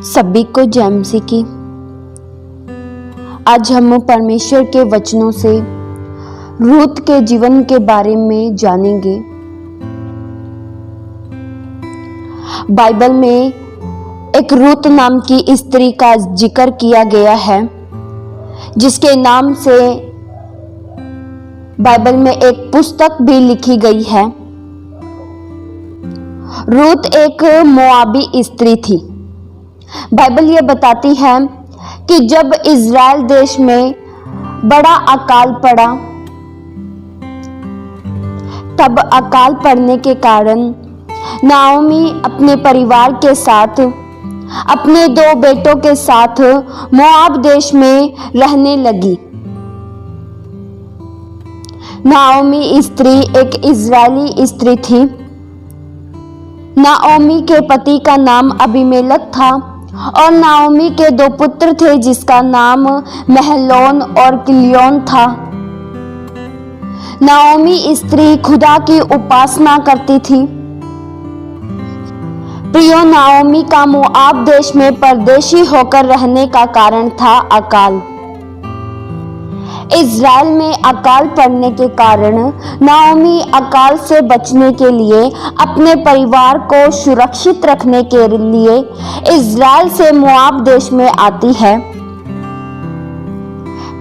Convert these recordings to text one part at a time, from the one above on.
सभी को जय मसीह की। आज हम परमेश्वर के वचनों से रूत के जीवन के बारे में जानेंगे। बाइबल में एक रूत नाम की स्त्री का जिक्र किया गया है, जिसके नाम से बाइबल में एक पुस्तक भी लिखी गई है। रूत एक मोआबी स्त्री थी। बाइबल ये बताती है कि जब इज़राइल देश में बड़ा अकाल पड़ा, तब अकाल पड़ने के कारण नाओमी अपने परिवार के साथ, अपने 2 बेटों के साथ मोआब देश में रहने लगी। नाओमी स्त्री एक इज़राइली स्त्री थी। नाओमी के पति का नाम अबीमेलेक था और नाओमी के 2 पुत्र थे, जिसका नाम महलोन और किल्योन था। नाओमी स्त्री खुदा की उपासना करती थी। प्रियो, नाओमी का मोआब देश में परदेशी होकर रहने का कारण था अकाल। इज़राइल में अकाल पड़ने के कारण नाओमी अकाल से बचने के लिए, अपने परिवार को सुरक्षित रखने के लिए इज़राइल से मोआब देश में आती है।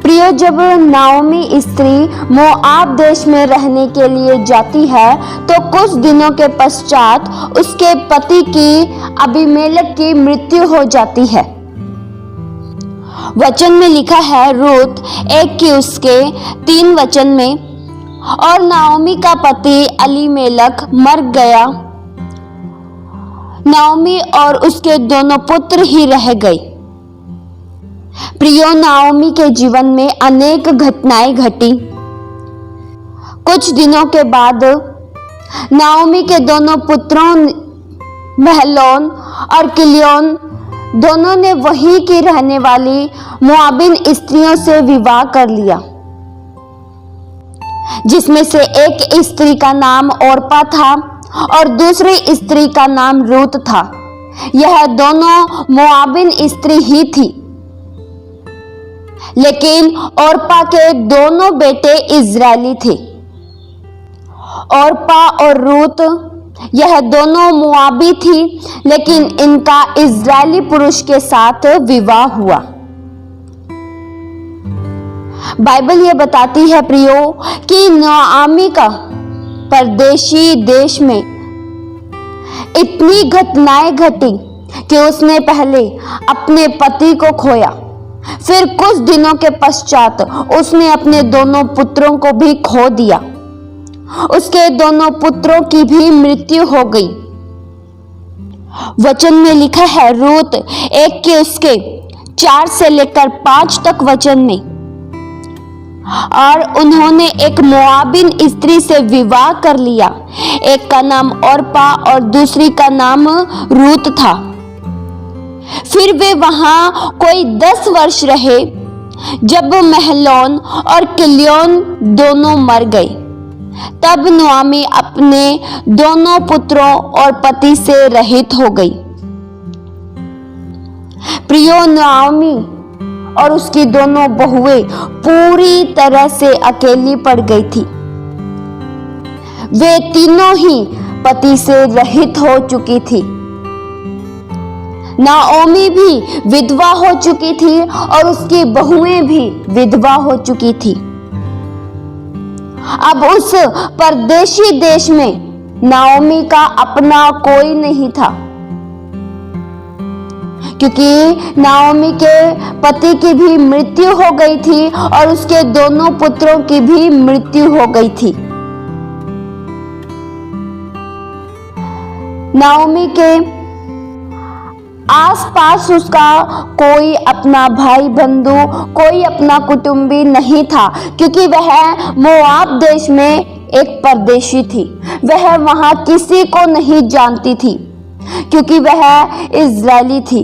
प्रियो, जब नाओमी स्त्री मोआब देश में रहने के लिए जाती है, तो कुछ दिनों के पश्चात उसके पति की अबीमेलेक की मृत्यु हो जाती है। वचन में लिखा है, रूत 1 की उसके 3 वचन में, और नाओमी का पति अलीमेलेक मर गया। नाओमी और उसके दोनों पुत्र ही रह गए। प्रियो, नाओमी के जीवन में अनेक घटनाएं घटी। कुछ दिनों के बाद नाओमी के दोनों पुत्रों महलोन और किल्योन दोनों ने वहीं की रहने वाली मोआबिन स्त्रियों से विवाह कर लिया, जिसमें से एक स्त्री का नाम ओर्पा था और दूसरी स्त्री का नाम रूत था। यह दोनों मोआबिन स्त्री ही थी, लेकिन ओर्पा के दोनों बेटे इज़राइली थे। ओर्पा और रूत यह दोनों मोआबी थी, लेकिन इनका इज़राइली पुरुष के साथ विवाह हुआ। बाइबल ये बताती है प्रियो कि नाओमी का परदेशी देश में इतनी घटनाएं घटी कि उसने पहले अपने पति को खोया, फिर कुछ दिनों के पश्चात उसने अपने दोनों पुत्रों को भी खो दिया। उसके दोनों पुत्रों की भी मृत्यु हो गई। वचन में लिखा है, रूत 1 के उसके 4 से लेकर 5 तक वचन में, और उन्होंने एक मोआबिन स्त्री से विवाह कर लिया। एक का नाम ओर्पा और दूसरी का नाम रूत था। फिर वे वहां कोई 10 वर्ष रहे, जब महलोन और किल्योन दोनों मर गए। तब नाओमी अपने दोनों पुत्रों और पति से रहित हो गई। प्रियो, नाओमी और उसकी दोनों बहुएं पूरी तरह से अकेली पड़ गई थी। वे तीनों ही पति से रहित हो चुकी थी। नाओमी भी विधवा हो चुकी थी और उसकी बहुएं भी विधवा हो चुकी थी। अब उस परदेशी देश में नाओमी का अपना कोई नहीं था, क्योंकि नाओमी के पति की भी मृत्यु हो गई थी और उसके दोनों पुत्रों की भी मृत्यु हो गई थी। नाओमी के आसपास उसका कोई अपना भाई बंधु, कोई अपना कुटुंबी नहीं था, क्योंकि वह मोआब देश में एक परदेशी थी। वह वहां किसी को नहीं जानती थी, क्योंकि वह इज़राइली थी।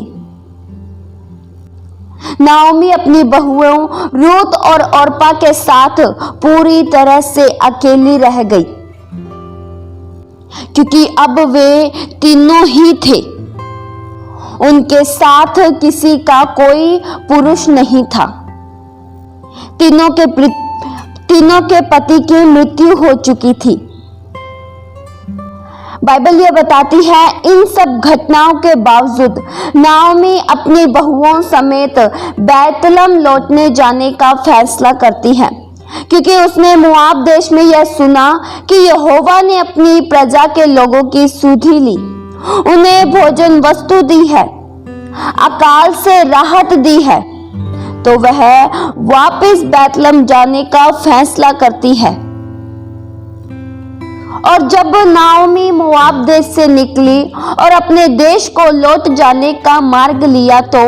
नाओमी अपनी बहुओं रूत और ओर्पा के साथ पूरी तरह से अकेली रह गई, क्योंकि अब वे तीनों ही थे। उनके साथ किसी का कोई पुरुष नहीं था। तीनों के पति की मृत्यु हो चुकी थी। बाइबल यह बताती है, इन सब घटनाओं के बावजूद नाओमी अपनी बहुओं समेत बैतलहम लौटने जाने का फैसला करती है, क्योंकि उसने मोआब देश में यह सुना कि यहोवा ने अपनी प्रजा के लोगों की सुधि ली, उन्हें भोजन वस्तु दी है, अकाल से राहत दी है, तो वह वापस बैतलहम जाने का फैसला करती है। और जब नाओमी मोआब देश से निकली और अपने देश को लौट जाने का मार्ग लिया, तो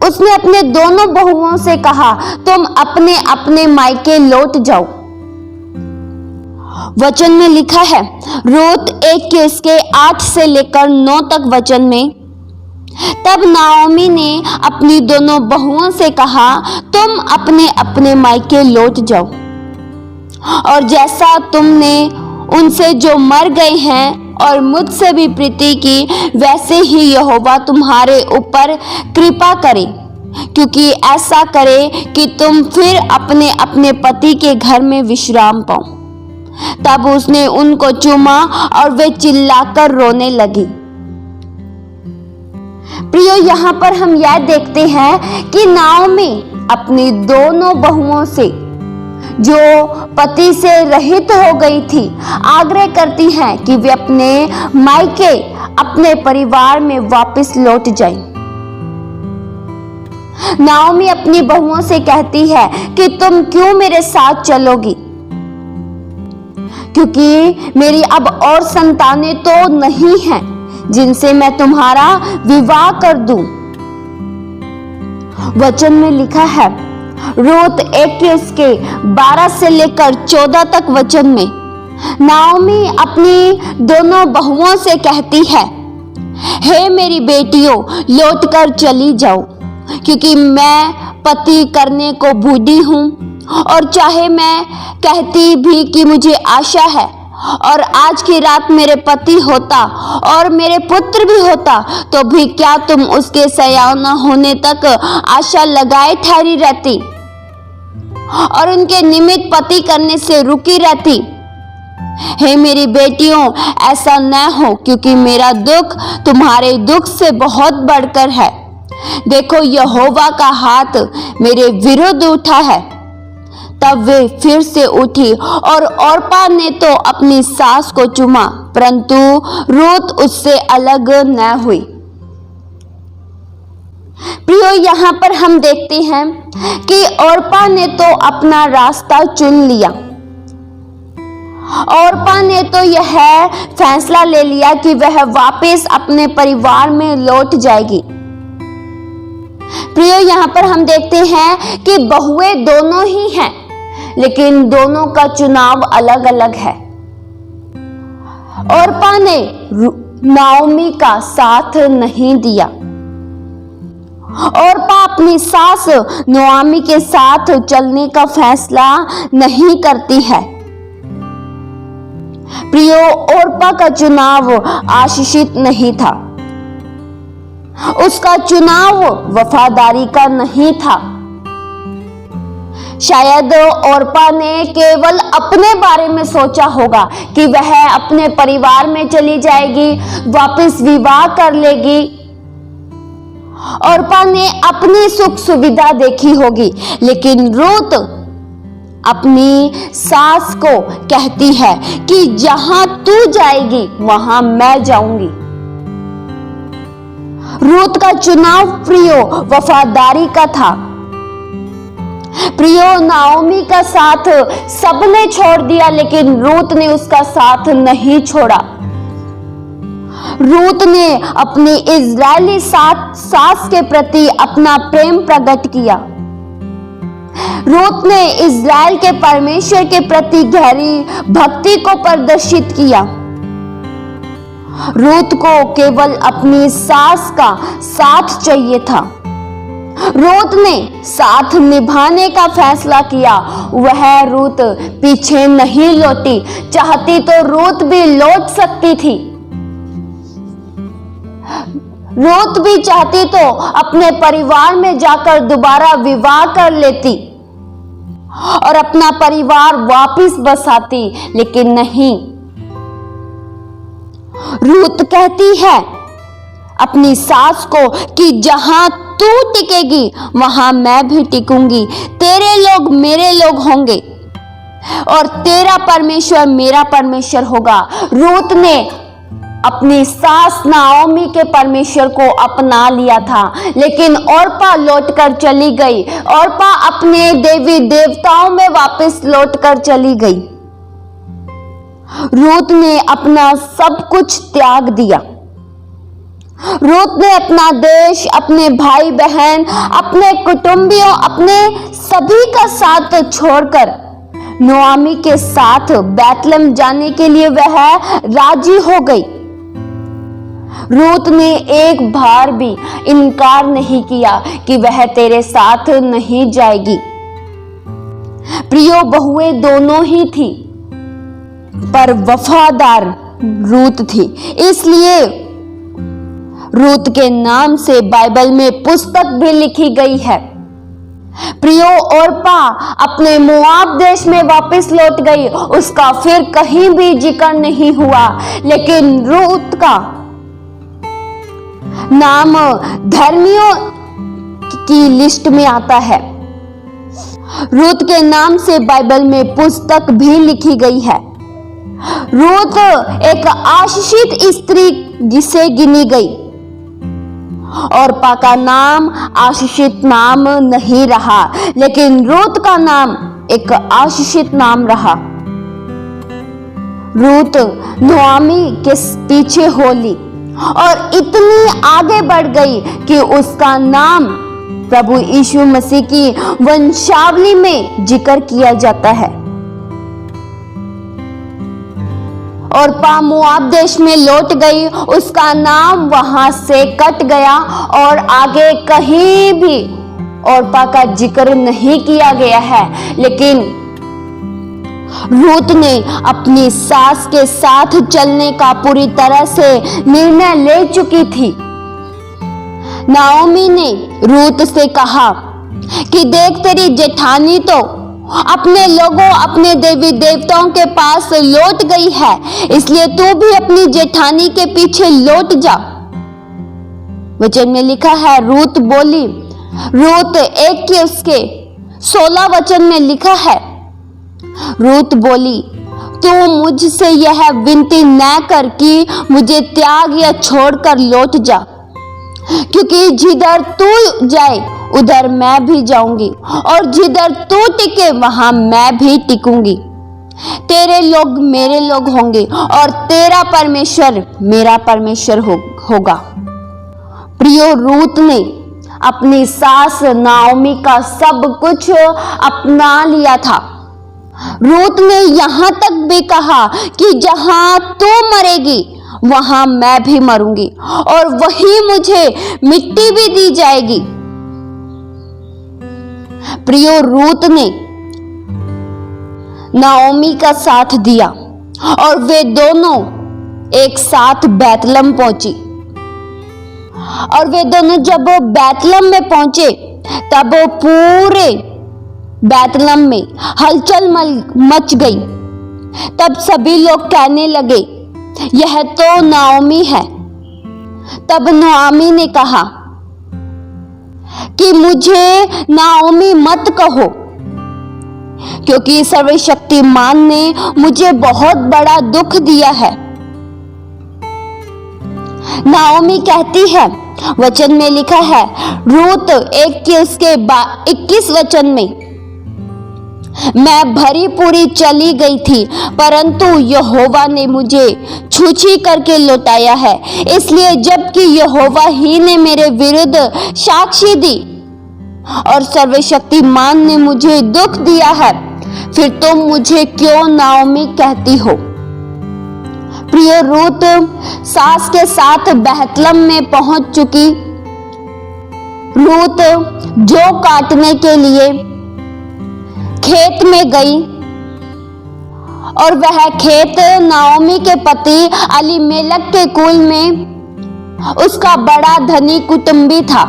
उसने अपने दोनों बहुओं से कहा, तुम अपने अपने मायके लौट जाओ। वचन में लिखा है, रूत 1 के इसके 8 से लेकर 9 तक वचन में, तब नाओमी ने अपनी दोनों बहुओं से कहा, तुम अपने अपने मायके लौट जाओ, और जैसा तुमने उनसे जो मर गए हैं और मुझसे भी प्रीति की, वैसे ही यहोवा तुम्हारे ऊपर कृपा करे, क्योंकि ऐसा करे कि तुम फिर अपने अपने पति के घर में विश्राम पाओ। तब उसने उनको चूमा और वे चिल्लाकर रोने लगी। प्रियो, यहाँ पर हम यह देखते हैं कि नाओमी अपनी दोनों बहुओं से, जो पति से रहित हो गई थी, आग्रह करती हैं कि वे अपने मायके, अपने परिवार में वापस लौट जाएं। नाओमी अपनी बहुओं से कहती है कि तुम क्यों मेरे साथ चलोगी, क्योंकि मेरी अब और संतानें तो नहीं हैं जिनसे मैं तुम्हारा विवाह कर दूं। वचन में लिखा है, रूत 1 के उसके 12 से लेकर 14 तक वचन में, नाओमी अपनी दोनों बहुओं से कहती है, हे मेरी बेटियों, लौट कर चली जाओ, क्योंकि मैं पति करने को बूढ़ी हूं, और चाहे मैं कहती भी कि मुझे आशा है और आज की रात मेरे पति होता और मेरे पुत्र भी होता, तो भी क्या तुम उसके सयाना होने तक आशा लगाए ठहरी रहती और उनके निमित्त पति करने से रुकी रहती? हे मेरी बेटियों, ऐसा न हो, क्योंकि मेरा दुख तुम्हारे दुख से बहुत बढ़कर है। देखो, यहोवा का हाथ मेरे विरुद्ध उठा है। तब वे फिर से उठी और ओर्पा ने तो अपनी सास को चूमा, परंतु रूत उससे अलग न हुई। प्रियो, यहाँ पर हम देखते हैं कि ओर्पा ने तो अपना रास्ता चुन लिया। ओर्पा ने तो यह फैसला ले लिया कि वह वापस अपने परिवार में लौट जाएगी। प्रियो, यहाँ पर हम देखते हैं कि बहुएं दोनों ही हैं, लेकिन दोनों का चुनाव अलग अलग है। ओर्पा ने नाओमी का साथ नहीं दिया। ओर्पा अपनी सास नाओमी के साथ चलने का फैसला नहीं करती है। प्रियो, ओर्पा का चुनाव आशीषित नहीं था। उसका चुनाव वफादारी का नहीं था। शायद ओर्पा ने केवल अपने बारे में सोचा होगा कि वह अपने परिवार में चली जाएगी, वापस विवाह कर लेगी। ओर्पा ने अपनी सुख सुविधा देखी होगी, लेकिन रूत अपनी सास को कहती है कि जहां तू जाएगी वहां मैं जाऊंगी। रूत का चुनाव प्रियो वफादारी का था। प्रियो, नाओमी का साथ सबने छोड़ दिया, लेकिन रूत ने उसका साथ नहीं छोड़ा। रूत ने अपनी इजरायली सास के प्रति अपना प्रेम प्रकट किया। रूत ने इजराइल के परमेश्वर के प्रति गहरी भक्ति को प्रदर्शित किया। रूत को केवल अपनी सास का साथ चाहिए था। रूत ने साथ निभाने का फैसला किया। वह रूत पीछे नहीं लौटी। चाहती तो रूत भी लौट सकती थी। रूत भी चाहती तो अपने परिवार में जाकर दोबारा विवाह कर लेती और अपना परिवार वापस बसाती, लेकिन नहीं। रूत कहती है अपनी सास को कि जहां तू टिकेगी वहां मैं भी टिकूंगी, तेरे लोग मेरे लोग होंगे और तेरा परमेश्वर मेरा परमेश्वर होगा। रूत ने अपनी सास नाओमी के परमेश्वर को अपना लिया था, लेकिन ओर्पा लौटकर चली गई। ओर्पा अपने देवी देवताओं में वापस लौटकर चली गई। रूत ने अपना सब कुछ त्याग दिया। रूत ने अपना देश, अपने भाई बहन, अपने कुटुंबियों, अपने सभी का साथ छोड़कर नोआमी के साथ बैतलहम जाने के लिए वह राजी हो गई। रूत ने एक बार भी इनकार नहीं किया कि वह तेरे साथ नहीं जाएगी। प्रियो बहुएं दोनों ही थी, पर वफादार रूत थी। इसलिए रूत के नाम से बाइबल में पुस्तक भी लिखी गई है। प्रियो ओर्पा अपने मोआब देश में वापस लौट गई, उसका फिर कहीं भी जिक्र नहीं हुआ, लेकिन रूत का नाम धर्मियों की लिस्ट में आता है। रूत के नाम से बाइबल में पुस्तक भी लिखी गई है। रूत एक आशीषित स्त्री जिसे गिनी गई। ओर्पा का नाम आशीषित नाम नहीं रहा, लेकिन रूत का नाम एक आशीषित नाम रहा। रूत नोआमी के पीछे हो ली और इतनी आगे बढ़ गई कि उसका नाम प्रभु यीशु मसीह की वंशावली में जिक्र किया जाता है। ओर्पा मोआब देश में लौट गई, उसका नाम वहां से कट गया और आगे कहीं भी ओर्पा का जिक्र नहीं किया गया है। लेकिन रूत ने अपनी सास के साथ चलने का पूरी तरह से निर्णय ले चुकी थी। नाओमी ने रूत से कहा कि देख, तेरी जेठानी तो अपने लोगों, अपने देवी देवताओं के पास लौट गई है, इसलिए तू भी अपनी जेठानी के पीछे लौट जा। वचन में लिखा है, रूत बोली। रूत 1 के उसके 16 वचन में लिखा है, रूत बोली, तू मुझसे यह विनती न कर कि मुझे त्याग या छोड़कर लौट जा, क्योंकि जिधर तू जाए उधर मैं भी जाऊंगी और जिधर तू टिके वहां मैं भी टिकूंगी। तेरे लोग मेरे लोग होंगे और तेरा परमेश्वर मेरा परमेश्वर होगा। प्रियो, रूत ने अपनी सास नाओमी का सब कुछ अपना लिया था। रूत ने यहां तक भी कहा कि जहां तू मरेगी वहां मैं भी मरूंगी और वहीं मुझे मिट्टी भी दी जाएगी। प्रियो, रूत ने नाओमी का साथ दिया और वे दोनों एक साथ बैतलहम पहुंची। और वे दोनों जब बैतलहम में पहुंचे तब पूरे बैतलहम में हलचल मच गई। तब सभी लोग कहने लगे, यह तो नाओमी है। तब नाओमी ने कहा कि मुझे नाओमी मत कहो, क्योंकि सर्वशक्तिमान ने मुझे बहुत बड़ा दुख दिया है। नाओमी कहती है, वचन में लिखा है, रूत 1 के उसके 21 वचन में, मैं भरी पूरी चली गई थी, परंतु यहोवा ने मुझे छूछी करके लौटाया है। इसलिए जबकि यहोवा ही ने मेरे विरुद्ध साक्षी दी और सर्वशक्तिमान ने मुझे दुख दिया है, फिर तुम मुझे क्यों नाओमी कहती हो। प्रिय, रूत सास के साथ बैतलहम में पहुंच चुकी। रूत जौ काटने के लिए खेत में गई और वह खेत नाओमी के पति अलीमेलेक के कुल में उसका बड़ा धनी कुटुंबी था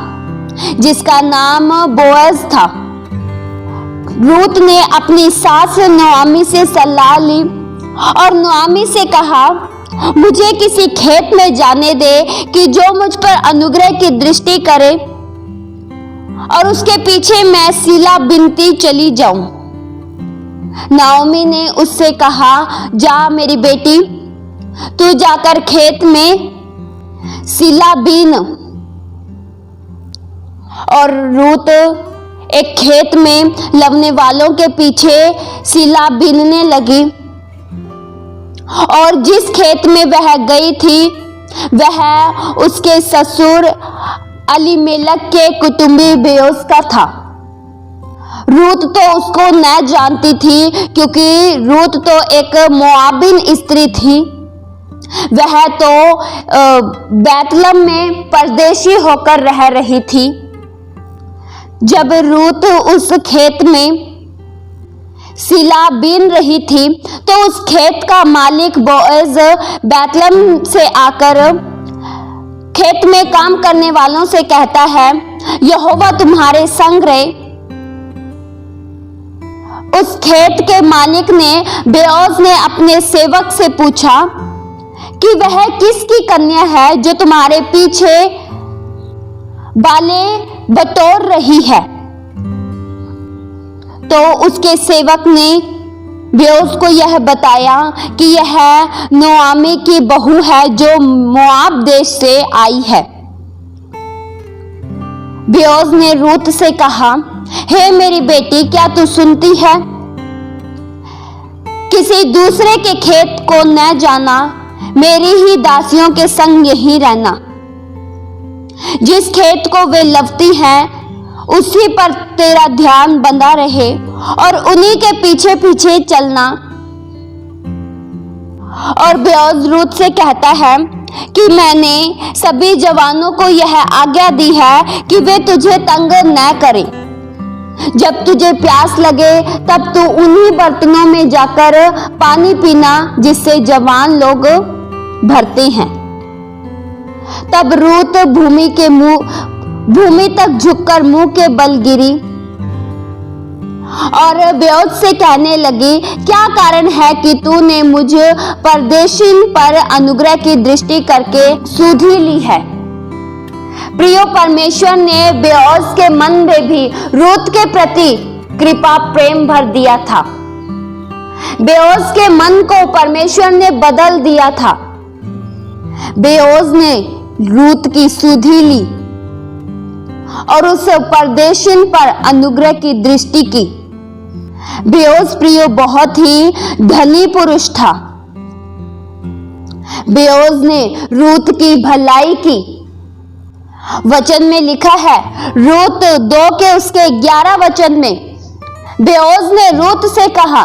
जिसका नाम बोअज था। रूत ने अपनी सास नोआमी से सलाह ली और नोआमी से कहा, मुझे किसी खेत में जाने दे कि जो मुझ पर अनुग्रह की दृष्टि करे और उसके पीछे मैं सीला बिनती चली जाऊं। नाओमी ने उससे कहा, जा मेरी बेटी, तू जाकर खेत में सीला बीन। और रूत एक खेत में लवने वालों के पीछे सीला बीनने लगी और जिस खेत में वह गई थी वह उसके ससुर अलीमेलक के कुटुंबी बोअज का था। रूत तो उसको न जानती थी क्योंकि रूत तो एक मोआबिन स्त्री थी। वह तो बैतलहम में परदेशी होकर रह रही थी। जब रूत उस खेत में सीला बीन रही थी तो उस खेत का मालिक बोअज बैतलहम से आकर खेत में काम करने वालों से कहता है, यहोवा तुम्हारे संग रहे। उस खेत के मालिक ने बोअज ने अपने सेवक से पूछा कि वह किसकी कन्या है जो तुम्हारे पीछे बाले बटोर रही है। तो उसके सेवक ने बोअज को यह बताया कि यह नोआमी की बहू है जो मोआब देश से आई है। बोअज ने रूत से कहा, हे मेरी बेटी, क्या तू सुनती है? किसी दूसरे के खेत को न जाना, मेरी ही दासियों के संग यहीं रहना। जिस खेत को वे लवती हैं उसी पर तेरा ध्यान बंधा रहे और उन्हीं के पीछे पीछे चलना। और बोअज रूत से कहता है कि मैंने सभी जवानों को यह आज्ञा दी है कि वे तुझे तंग न करें। जब तुझे प्यास लगे तब तू उन्हीं बर्तनों में जाकर पानी पीना जिससे जवान लोग भरते हैं। तब रूत भूमि तक झुककर मुंह के बल गिरी और बोअज से कहने लगी, क्या कारण है कि तूने मुझ परदेशीन पर अनुग्रह की दृष्टि करके सुधि ली है? प्रियो, परमेश्वर ने बोअज के मन में भी रूत के प्रति कृपा प्रेम भर दिया था। बोअज के मन को परमेश्वर ने बदल दिया था। बोअज ने रूत की सुधि ली और उस परदेशीन पर अनुग्रह की दृष्टि की। बोअज प्रियो बहुत ही धनी पुरुष था। बोअज ने रूत की भलाई की। वचन में लिखा है, रूत 2 के उसके 11 वचन में बोअज ने रूत से कहा,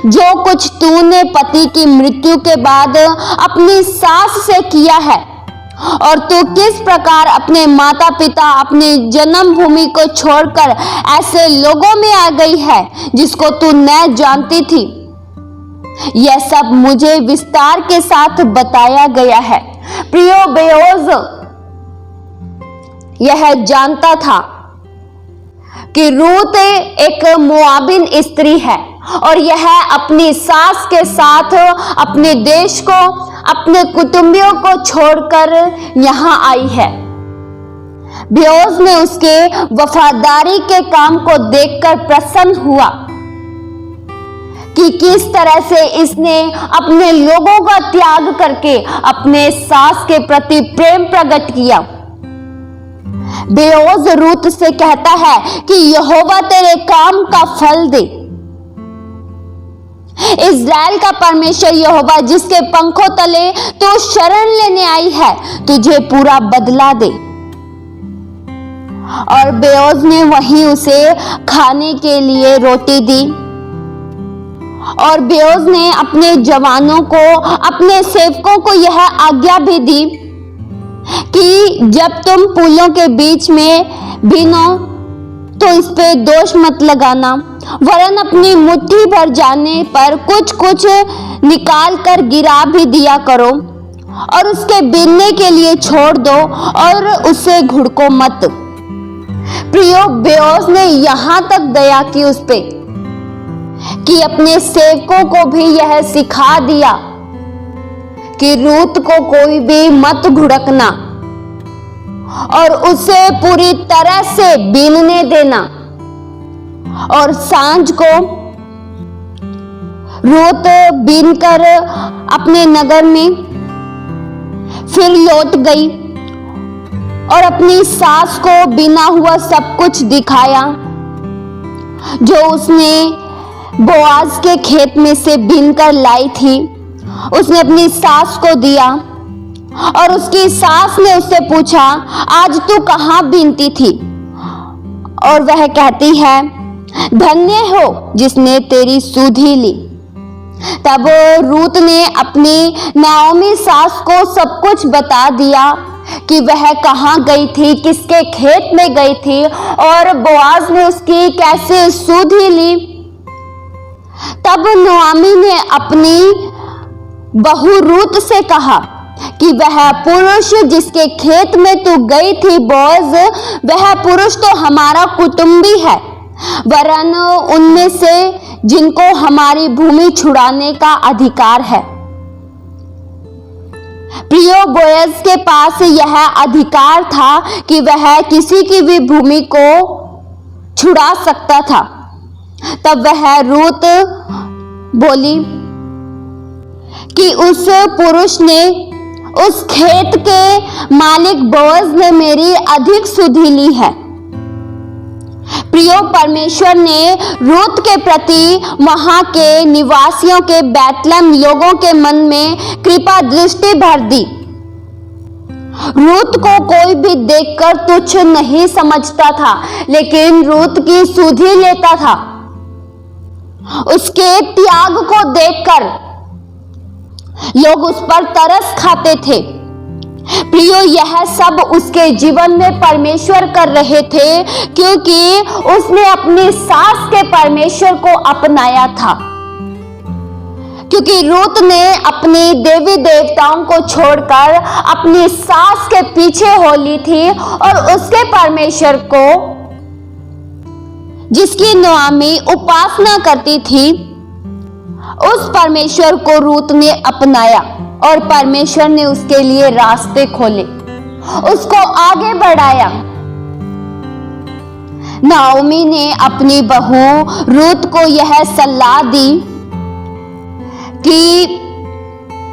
जो कुछ तूने पति की मृत्यु के बाद अपनी सास से किया है और तू किस प्रकार अपने माता पिता, अपनी जन्मभूमि को छोड़कर ऐसे लोगों में आ गई है जिसको तू न जानती थी, यह सब मुझे विस्तार के साथ बताया गया है। प्रियो, बोअज यह जानता था कि रूत एक मोआबिन स्त्री है और यह अपनी सास के साथ अपने देश को, अपने कुटुंबियों को छोड़कर यहां आई है। बोअज ने उसके वफादारी के काम को देखकर प्रसन्न हुआ कि किस तरह से इसने अपने लोगों का त्याग करके अपने सास के प्रति प्रेम प्रकट किया। बोअज रूत से कहता है कि यहोवा तेरे काम का फल दे। इज़राइल का परमेश्वर यहोवा जिसके पंखों तले तो शरण लेने आई है, तुझे पूरा बदला दे। और बोअज ने वहीं उसे खाने के लिए रोटी दी। और बोअज ने अपने जवानों को, अपने सेवकों को यह आज्ञा भी दी कि जब तुम पुलों के बीच में बीनो तो इस पे दोष मत लगाना, वरन अपनी मुट्ठी भर जाने पर कुछ कुछ निकाल कर गिरा भी दिया करो। और उसके बीनने के लिए छोड़ दो और उसे घुड़को मत। प्रियो, बोअज ने यहां तक दया की उस पे कि अपने सेवकों को भी यह सिखा दिया कि रूत को कोई भी मत घुड़कना और उसे पूरी तरह से बीनने देना। और सांझ को रूत बीनकर अपने नगर में फिर लौट गई और अपनी सास को बिना हुआ सब कुछ दिखाया जो उसने बोआज के खेत में से बीनकर लाई थी। उसने अपनी सास को दिया और उसकी सास ने उससे पूछा, आज तू कहाँ बीनती थी? और वह कहती है, धन्य हो जिसने तेरी सुधि ली। तब रूत ने अपनी नाओमी सास को सब कुछ बता दिया कि वह कहाँ गई थी, किसके खेत में गई थी और बोआज ने उसकी कैसे सुधि ली। तब नोआमी ने अपनी बहू रूत से कहा कि वह पुरुष जिसके खेत में तू गई थी बोअज, वह पुरुष तो हमारा कुटुंबी है, वरन उनमें से जिनको हमारी भूमि छुड़ाने का अधिकार है। प्रियो, बोअज के पास यह अधिकार था कि वह किसी की भी भूमि को छुड़ा सकता था। तब वह रूत बोली कि उस पुरुष ने, उस खेत के मालिक बोअज ने मेरी अधिक सुधि ली है। प्रियो, परमेश्वर ने रूत के प्रति वहां के निवासियों के बैतलहम लोगों के मन में कृपा दृष्टि भर दी। रूत को कोई भी देखकर तुच्छ नहीं समझता था, लेकिन रूत की सुधि लेता था। उसके त्याग को देखकर लोग उस पर तरस खाते थे। प्रियो, यह सब उसके जीवन में परमेश्वर कर रहे थे क्योंकि उसने अपनी सास के परमेश्वर को अपनाया था। क्योंकि रूत ने अपनी देवी देवताओं को छोड़कर अपनी सास के पीछे हो ली थी और उसके परमेश्वर को, जिसकी नोआमी उपासना करती थी, उस परमेश्वर को रूत ने अपनाया और परमेश्वर ने उसके लिए रास्ते खोले, उसको आगे बढ़ाया। नाओमी ने अपनी बहू रूत को यह सलाह दी कि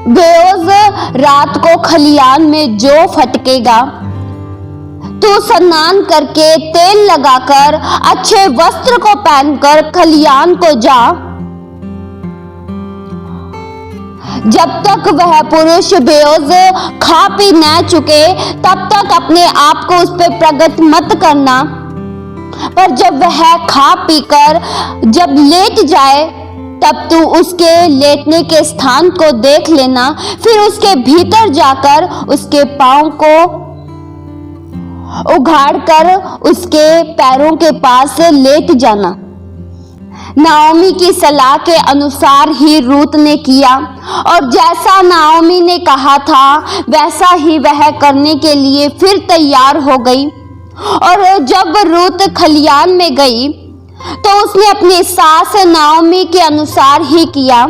बोअज रात को खलियान में जौ फटकेगा, तू स्नान करके तेल लगाकर अच्छे वस्त्र को पहनकर खलियान को जा। जब तक वह पुरुष बोअज खा पी न चुके तब तक अपने आप को उस पर प्रकट मत करना, पर जब वह खा पीकर जब लेट जाए तब तू उसके लेटने के स्थान को देख लेना, फिर उसके भीतर जाकर उसके पांव को उघाड़कर उसके पैरों के पास लेट जाना। नाओमी की सलाह के अनुसार ही रूत ने किया और जैसा नाओमी ने कहा था वैसा ही वह करने के लिए फिर तैयार हो गई। और जब रूत खलियान में गई तो उसने अपनी सास नाओमी के अनुसार ही किया।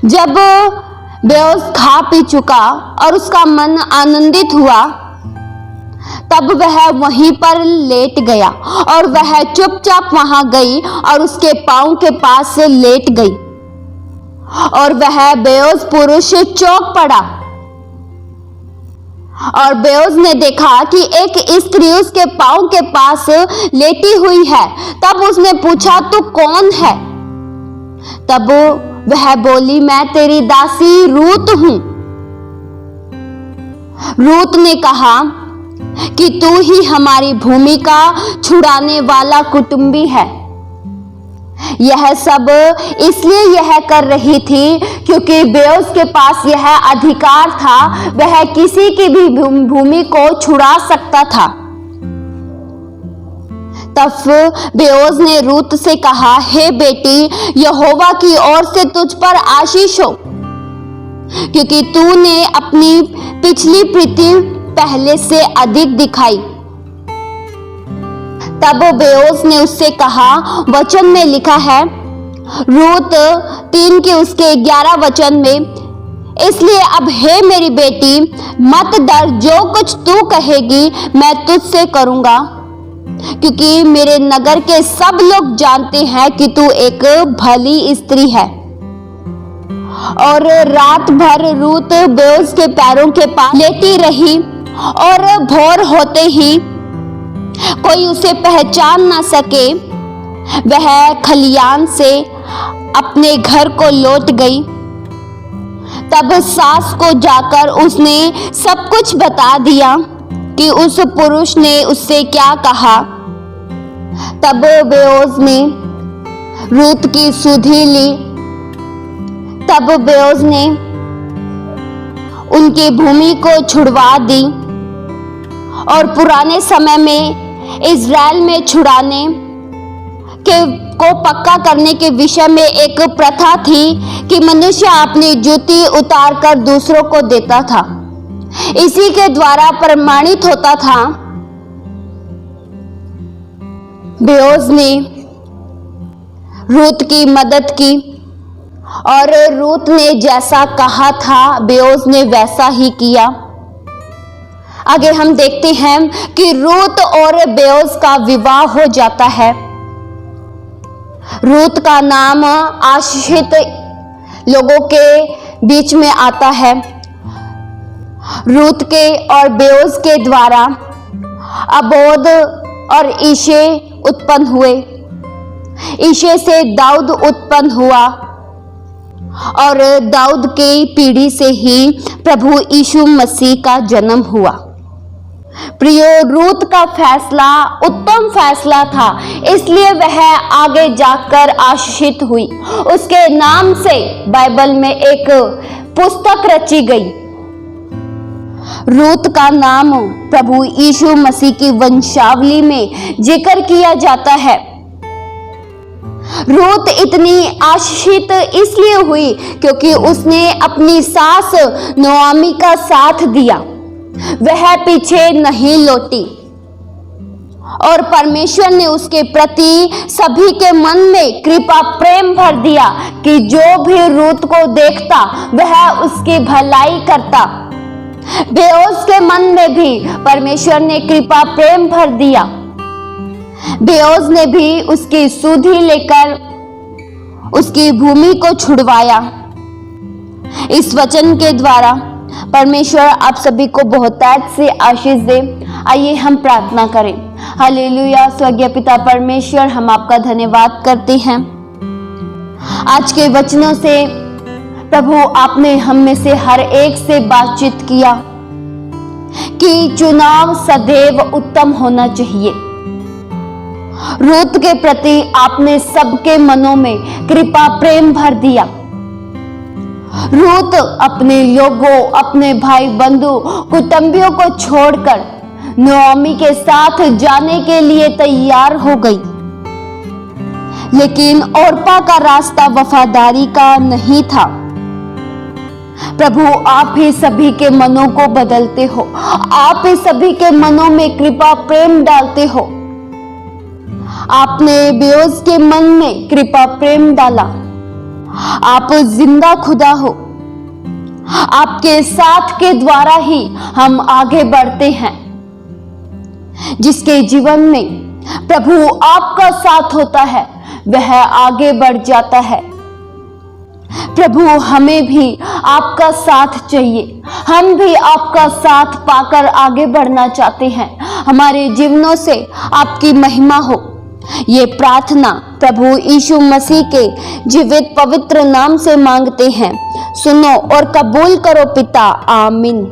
जब बोअज खा पी चुका और उसका मन आनंदित हुआ तब वह वहीं पर लेट गया और वह चुपचाप वहां गई और उसके पांव के पास से लेट गई और वह बोअज पुरुष चौंक पड़ा। और बोअज ने देखा कि एक स्त्री उसके पांव के पास लेटी हुई है। तब उसने पूछा, तू कौन है? तब वह बोली, मैं तेरी दासी रूत हूं। रूत ने कहा कि तू ही हमारी भूमि का छुड़ाने वाला कुटुंबी है। यह सब इसलिए यह कर रही थी क्योंकि बोअज के पास यह अधिकार था, वह किसी की भी भूमि को छुड़ा सकता था। तब बोअज ने रूत से कहा, हे बेटी, यहोवा की ओर से तुझ पर आशीष हो। क्योंकि तूने अपनी पिछली प्रीति पहले से अधिक दिखाई। तब बोअज ने उससे कहा, वचन में लिखा है, रूत 3 के उसके 11 वचन में, इसलिए अब हे मेरी बेटी, मत डर, जो कुछ तू कहेगी मैं तुझसे करूंगा, क्योंकि मेरे नगर के सब लोग जानते हैं कि तू एक भली स्त्री है। और रात भर रूत बोअज के पैरों के पास लेटी रही, और भोर होते ही कोई उसे पहचान ना सके, वह खलियान से अपने घर को लौट गई। तब सास को जाकर उसने सब कुछ बता दिया कि उस पुरुष ने उससे क्या कहा। तब बोअज ने रूत की सुधि ली। तब बोअज ने उनकी भूमि को छुड़वा दी। और पुराने समय में इज़राइल में छुड़ाने को पक्का करने के विषय में एक प्रथा थी कि मनुष्य अपनी जूती उतार कर दूसरों को देता था। इसी के द्वारा प्रमाणित होता था। बोअज ने रूत की मदद की, और रूत ने जैसा कहा था बोअज ने वैसा ही किया। आगे हम देखते हैं कि रूत और बोअज का विवाह हो जाता है। रूत का नाम आशीषित लोगों के बीच में आता है। रूत के और बोअज के द्वारा अबोद और ईशे उत्पन्न हुए। ईशे से दाऊद उत्पन्न हुआ, और दाऊद की पीढ़ी से ही प्रभु यीशु मसीह का जन्म हुआ। प्रियो, रूत का फैसला उत्तम फैसला था, इसलिए वह आगे जाकर आशीषित हुई। उसके नाम से बाइबल में एक पुस्तक रची गई। रूत का नाम प्रभु यीशु मसीह की वंशावली में जिक्र किया जाता है। रूत इतनी आशीषित इसलिए हुई क्योंकि उसने अपनी सास नोआमी का साथ दिया। वह पीछे नहीं लौटी, और परमेश्वर ने उसके प्रति सभी के मन में कृपा प्रेम भर दिया कि जो भी रूत को देखता वह उसकी भलाई करता। बोअज के मन में भी परमेश्वर ने कृपा प्रेम भर दिया। बोअज ने भी उसकी सुधि लेकर उसकी भूमि को छुड़वाया। इस वचन के द्वारा परमेश्वर आप सभी को बहुतायत से आशीष दे। आइए हम प्रार्थना करें। हालेलुया। स्वर्गीय पिता परमेश्वर, हम आपका धन्यवाद करते हैं आज के वचनों से। प्रभु, आपने हम में से हर एक से बातचीत किया कि चुनाव सदैव उत्तम होना चाहिए। रूत के प्रति आपने सबके मनों में कृपा प्रेम भर दिया। रूत अपने लोगों, अपने भाई बंधु कुटुंबियों को छोड़कर नोआमी के साथ जाने के लिए तैयार हो गई, लेकिन ओर्पा का रास्ता वफादारी का नहीं था। प्रभु, आप ही सभी के मनों को बदलते हो। आप ही सभी के मनों में कृपा प्रेम डालते हो। आपने बोअज के मन में कृपा प्रेम डाला। आप जिंदा खुदा हो। आपके साथ के द्वारा ही हम आगे बढ़ते हैं। जिसके जीवन में प्रभु आपका साथ होता है वह आगे बढ़ जाता है। प्रभु, हमें भी आपका साथ चाहिए। हम भी आपका साथ पाकर आगे बढ़ना चाहते हैं। हमारे जीवनों से आपकी महिमा हो। ये प्रार्थना प्रभु यीशु मसीह के जीवित पवित्र नाम से मांगते हैं। सुनो और कबूल करो पिता। आमीन।